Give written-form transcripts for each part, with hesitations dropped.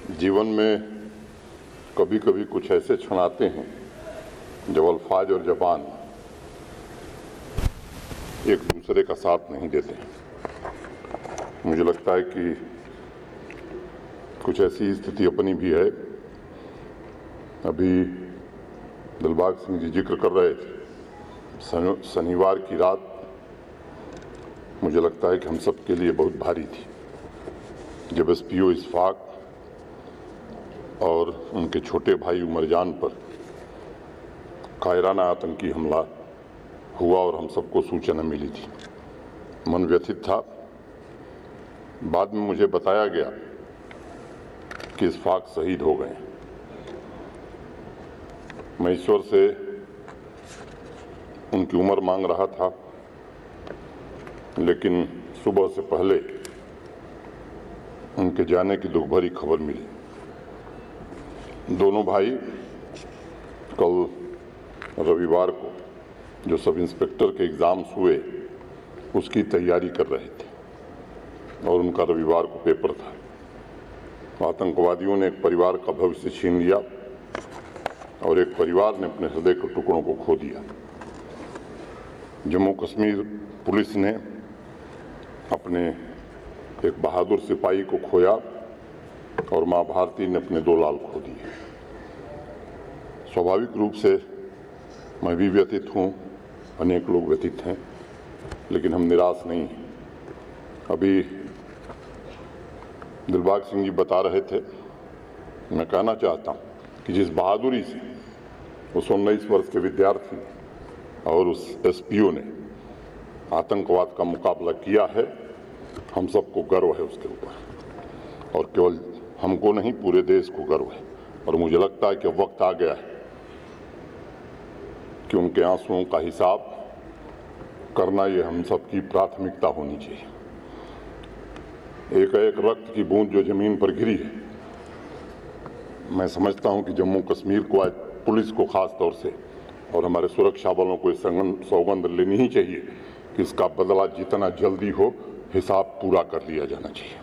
जीवन में कभी कभी कुछ ऐसे क्षण आते हैं जब अल्फाज और ज़बान एक दूसरे का साथ नहीं देते। मुझे लगता है कि कुछ ऐसी स्थिति अपनी भी है। अभी दिलबाग सिंह जी जिक्र कर रहे थे, शनिवार की रात मुझे लगता है कि हम सब के लिए बहुत भारी थी जब एसपीओ इशफाक और उनके छोटे भाई उमरजान पर कायराना आतंकी हमला हुआ और हम सबको सूचना मिली थी। मन व्यथित था। बाद में मुझे बताया गया कि इशफाक शहीद हो गए। मैं ईश्वर से उनकी उम्र मांग रहा था, लेकिन सुबह से पहले उनके जाने की दुख भरी खबर मिली। दोनों भाई कल रविवार को जो सब इंस्पेक्टर के एग्ज़ाम्स हुए उसकी तैयारी कर रहे थे और उनका रविवार को पेपर था। आतंकवादियों ने एक परिवार का भविष्य छीन लिया और एक परिवार ने अपने हृदय के टुकड़ों को खो दिया। जम्मू कश्मीर पुलिस ने अपने एक बहादुर सिपाही को खोया और मां भारती ने अपने 2 लाल खो दिए। स्वाभाविक रूप से मैं भी व्यथित हूँ, अनेक लोग व्यथित हैं, लेकिन हम निराश नहीं हैं। अभी दिलबाग सिंह जी बता रहे थे, मैं कहना चाहता हूँ कि जिस बहादुरी से उस 19 वर्ष के विद्यार्थी और उस एसपीओ ने आतंकवाद का मुकाबला किया है, हम सबको गर्व है उसके ऊपर, और केवल हमको नहीं पूरे देश को गर्व है। और मुझे लगता है कि वक्त आ गया है कि उनके आंसुओं का हिसाब करना ये हम सबकी प्राथमिकता होनी चाहिए। एक एक रक्त की बूंद जो जमीन पर गिरी है, मैं समझता हूं कि जम्मू कश्मीर को आज पुलिस को खास तौर से और हमारे सुरक्षा बलों को इस सौगंध लेनी ही चाहिए कि इसका बदला जितना जल्दी हो हिसाब पूरा कर लिया जाना चाहिए।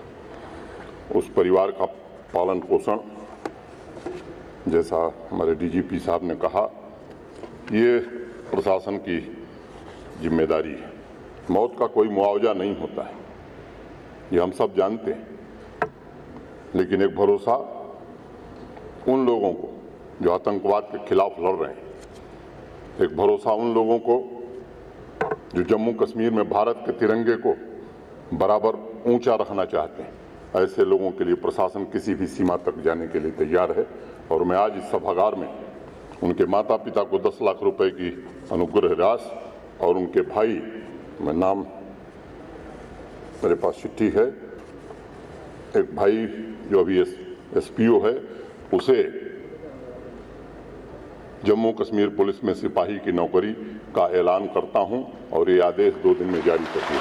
उस परिवार का पालन पोषण, जैसा हमारे डीजीपी साहब ने कहा, ये प्रशासन की जिम्मेदारी है। मौत का कोई मुआवजा नहीं होता है, ये हम सब जानते हैं, लेकिन एक भरोसा उन लोगों को जो आतंकवाद के खिलाफ लड़ रहे हैं, एक भरोसा उन लोगों को जो जम्मू कश्मीर में भारत के तिरंगे को बराबर ऊंचा रखना चाहते हैं, ऐसे लोगों के लिए प्रशासन किसी भी सीमा तक जाने के लिए तैयार है। और मैं आज इस सभागार में उनके माता पिता को 10 लाख रुपए की अनुग्रह राशि और उनके भाई, मैं नाम मेरे पास चिट्ठी है, एक भाई जो अभी एसपीओ है, उसे जम्मू कश्मीर पुलिस में सिपाही की नौकरी का ऐलान करता हूं और ये आदेश 2 दिन में जारी कर दिया।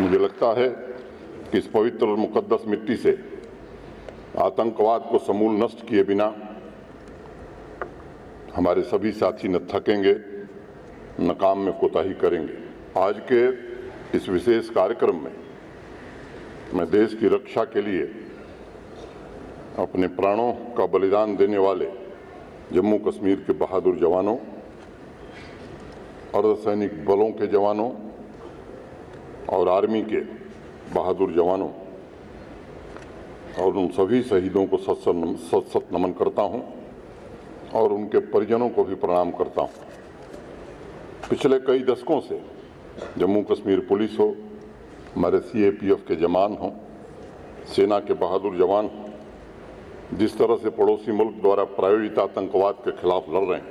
मुझे लगता है कि इस पवित्र और मुकद्दस मिट्टी से आतंकवाद को समूल नष्ट किए बिना हमारे सभी साथी न थकेंगे, न काम में कोताही करेंगे। आज के इस विशेष कार्यक्रम में मैं देश की रक्षा के लिए अपने प्राणों का बलिदान देने वाले जम्मू कश्मीर के बहादुर जवानों, अर्धसैनिक बलों के जवानों और आर्मी के बहादुर जवानों और उन सभी शहीदों को सत सत नमन करता हूं और उनके परिजनों को भी प्रणाम करता हूं। पिछले कई दशकों से जम्मू कश्मीर पुलिस हो, हमारे सीएपीएफ के जवान हों, सेना के बहादुर जवान हों, जिस तरह से पड़ोसी मुल्क द्वारा प्रायोजित आतंकवाद के खिलाफ लड़ रहे हैं,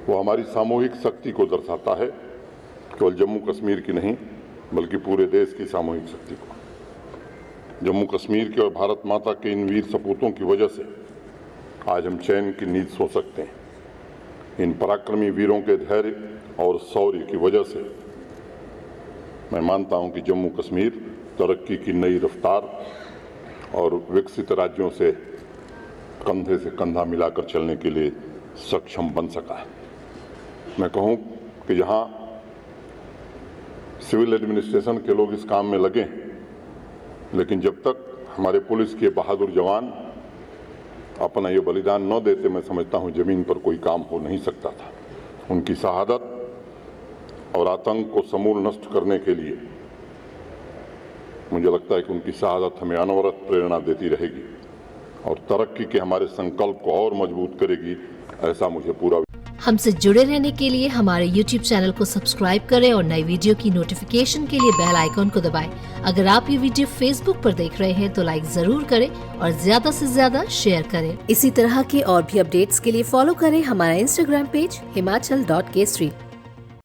वो हमारी सामूहिक शक्ति को दर्शाता है, केवल जम्मू कश्मीर की नहीं बल्कि पूरे देश की सामूहिक शक्ति को। जम्मू कश्मीर के और भारत माता के इन वीर सपूतों की वजह से आज हम चैन की नींद सो सकते हैं। इन पराक्रमी वीरों के धैर्य और शौर्य की वजह से मैं मानता हूं कि जम्मू कश्मीर तरक्की की नई रफ्तार और विकसित राज्यों से कंधे से कंधा मिलाकर चलने के लिए सक्षम बन सका है। मैं कहूं कि जहां सिविल एडमिनिस्ट्रेशन के लोग इस काम में लगे, लेकिन जब तक हमारे पुलिस के बहादुर जवान अपना ये बलिदान न देते, मैं समझता हूँ जमीन पर कोई काम हो नहीं सकता था। उनकी शहादत और आतंक को समूल नष्ट करने के लिए मुझे लगता है कि उनकी शहादत हमें अनवरत प्रेरणा देती रहेगी और तरक्की के हमारे संकल्प को और मजबूत करेगी, ऐसा मुझे पूरा। हमसे जुड़े रहने के लिए हमारे YouTube चैनल को सब्सक्राइब करें और नई वीडियो की नोटिफिकेशन के लिए बेल आइकॉन को दबाएं। अगर आप ये वीडियो Facebook पर देख रहे हैं तो लाइक जरूर करें और ज्यादा से ज्यादा शेयर करें। इसी तरह के और भी अपडेट्स के लिए फॉलो करें हमारा Instagram पेज himachal.kesri।